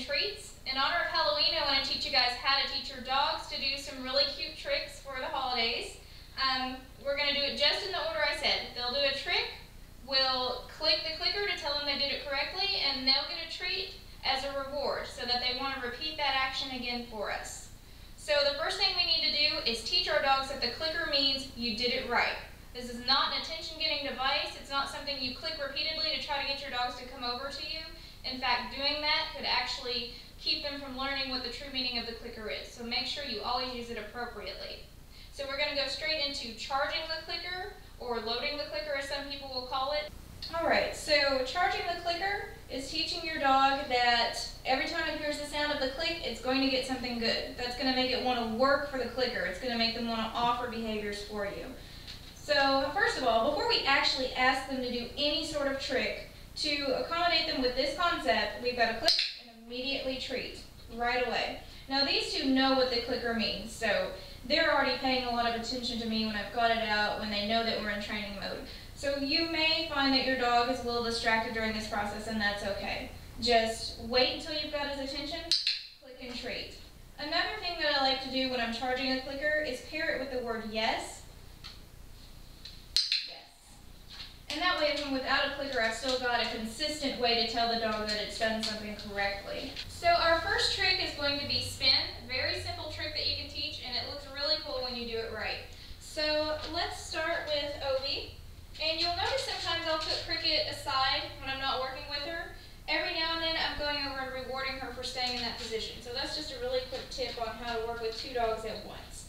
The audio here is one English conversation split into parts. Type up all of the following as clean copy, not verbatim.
treats. In honor of Halloween, I want to teach you guys how to teach your dogs to do some really cute tricks for the holidays. We're going to do it just in the order I said. They'll do a trick, we'll click the clicker to tell them they did it correctly, and they'll get a treat as a reward so that they want to repeat that action again for us. So the first thing we need to do is teach our dogs that the clicker means you did it right. This is not an attention-getting device. It's not something you click repeatedly to try to get your dogs to come over to you. In fact, doing that could actually keep them from learning what the true meaning of the clicker is. So make sure you always use it appropriately. So we're going to go straight into charging the clicker, or loading the clicker as some people will call it. Alright, so charging the clicker is teaching your dog that every time it hears the sound of the click, it's going to get something good. That's going to make it want to work for the clicker. It's going to make them want to offer behaviors for you. So first of all, before we actually ask them to do any sort of trick, to accommodate them with this concept, we've got to click and immediately treat right away. Now these two know what the clicker means, so they're already paying a lot of attention to me when I've got it out, when they know that we're in training mode. So you may find that your dog is a little distracted during this process, and that's okay. Just wait until you've got his attention, click and treat. Another thing that I like to do when I'm charging a clicker is pair it with the word yes. And that way, even without a clicker, I've still got a consistent way to tell the dog that it's done something correctly. So our first trick is going to be spin. A very simple trick that you can teach, and it looks really cool when you do it right. So let's start with Obi. And you'll notice sometimes I'll put Cricket aside when I'm not working with her. Every now and then I'm going over and rewarding her for staying in that position. So that's just a really quick tip on how to work with two dogs at once.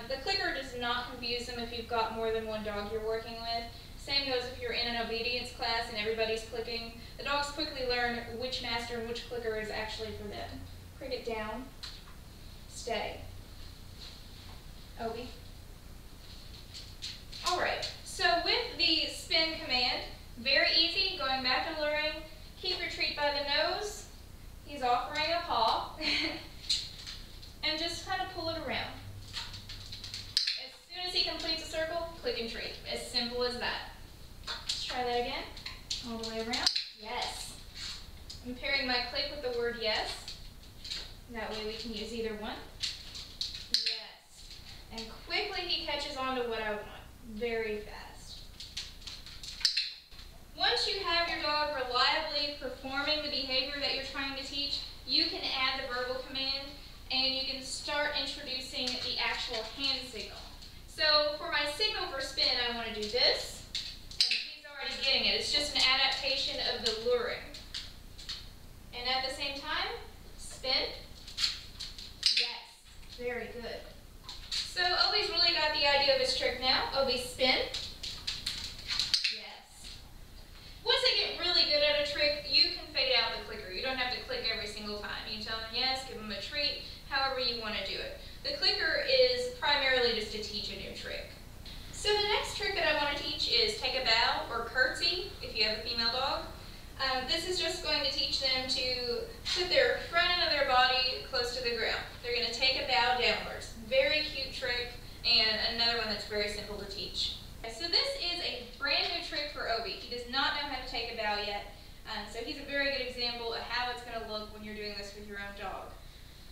The clicker does not confuse them if you've got more than one dog you're working with. Same goes if you're in an obedience class and everybody's clicking. The dogs quickly learn which master and which clicker is actually for them. Cricket down, stay. Obi. Alright, so with the spin command, very easy, going back to luring, keep your treat by the nose, he's offering a paw, and just kind of pull it around. As soon as he completes a circle, click and treat. As simple as that. Let's try that again. All the way around. Yes. I'm pairing my click with the word yes. That way we can use either one. Yes. And quickly he catches on to what I want. Very fast. Once you have your dog reliably performing the behavior that you're trying to teach, you can add the verbal command and you can start introducing the actual hand signal. So for my signal for spin, I want to do this. Getting it. It's just an adaptation of the luring. And at the same time, spin. Yes. Very good. So Obi's really got the idea of his trick now. Obi, spin. Yes. Once they get really good at a trick, you can fade out the clicker. You don't have to click every single time. You can tell them yes, give them a treat, however you want to do it. The clicker is primarily just to teach a new trick. So the next trick that I want to teach is take a bow or curtsy if you have a female dog. This is just going to teach them to put their front end of their body close to the ground. They're going to take a bow downwards. Very cute trick, and another one that's very simple to teach. So this is a brand new trick for Obi. He does not know how to take a bow yet, so he's a very good example of how it's going to look when you're doing this with your own dog.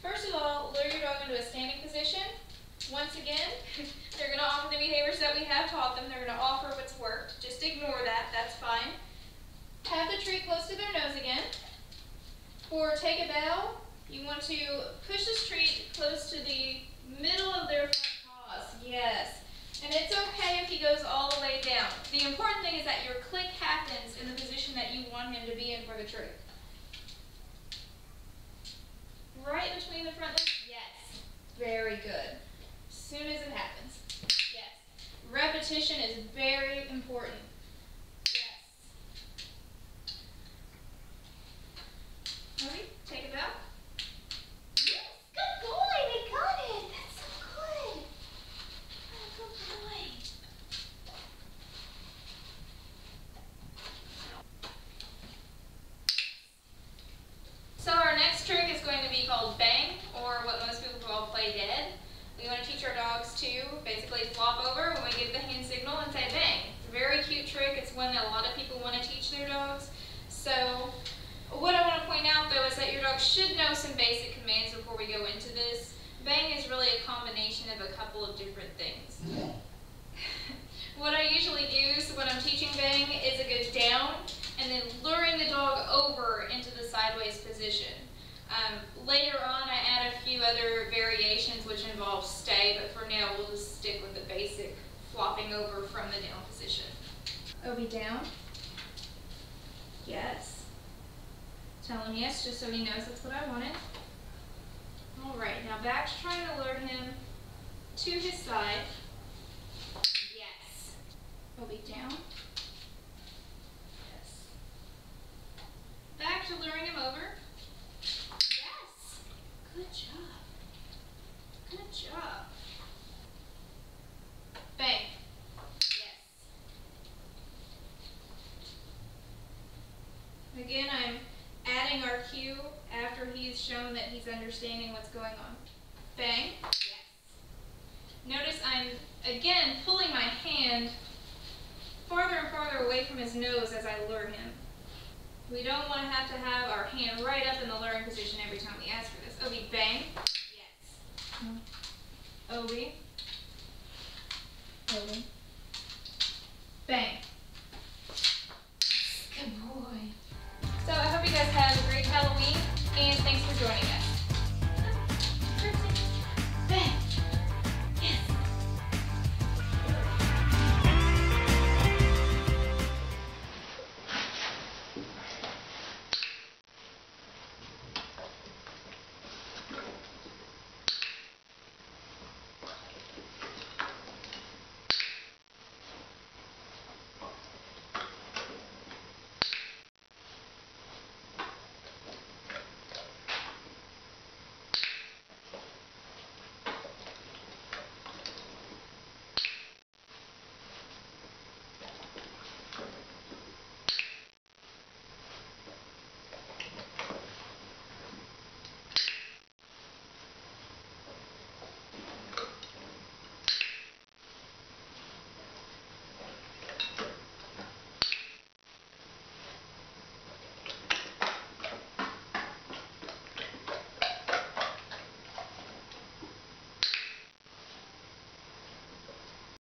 First of all, lure your dog into a standing position. Once again, they're going to offer the behaviors that we have taught them. They're going to offer what's worked. Just ignore that. That's fine. Have the treat close to their nose again. For take a bow, you want to push this treat close to the middle of their front paws. Yes. And it's okay if he goes all the way down. The important thing is that your click happens in the position that you want him to be in for the trick. Right between the front legs? Yes. Very good. As soon as it happens. Yes. Repetition is very important. Yes. Obi, take a bow. Yes, good boy, they got it. That's so good. Oh, good boy. So our next trick is going to be called bang, or what most people call play dead. We want to teach our dogs to basically flop over when we give the hand signal and say bang. It's a very cute trick. It's one that a lot of people want to teach their dogs. So what I want to point out though is that your dog should know some basic commands before we go into this. Bang is really a combination of a couple of different things. What I usually use when I'm teaching bang is a good down and then luring the dog over into the sideways position. Later on I add a few other variations which involve stay, but for now we'll just stick with the basic flopping over from the down position. Obi down. Yes. Tell him yes, just so he knows that's what I wanted. Alright, now back to trying to lure him to his side. Yes. Obi down. Yes. Back to luring him over. Yes. Good job. Good job. Bang. Yes. Again, I'm adding our cue after he's shown that he's understanding what's going on. Bang. Yes. Notice I'm, again, pulling my hand farther and farther away from his nose as I lure him. We don't want to have our hand right up in the luring position every time we ask for this. Obi, bang. Yes. Obi. Obi. Bang. Good boy. So I hope you guys have a great Halloween, and thanks for joining us.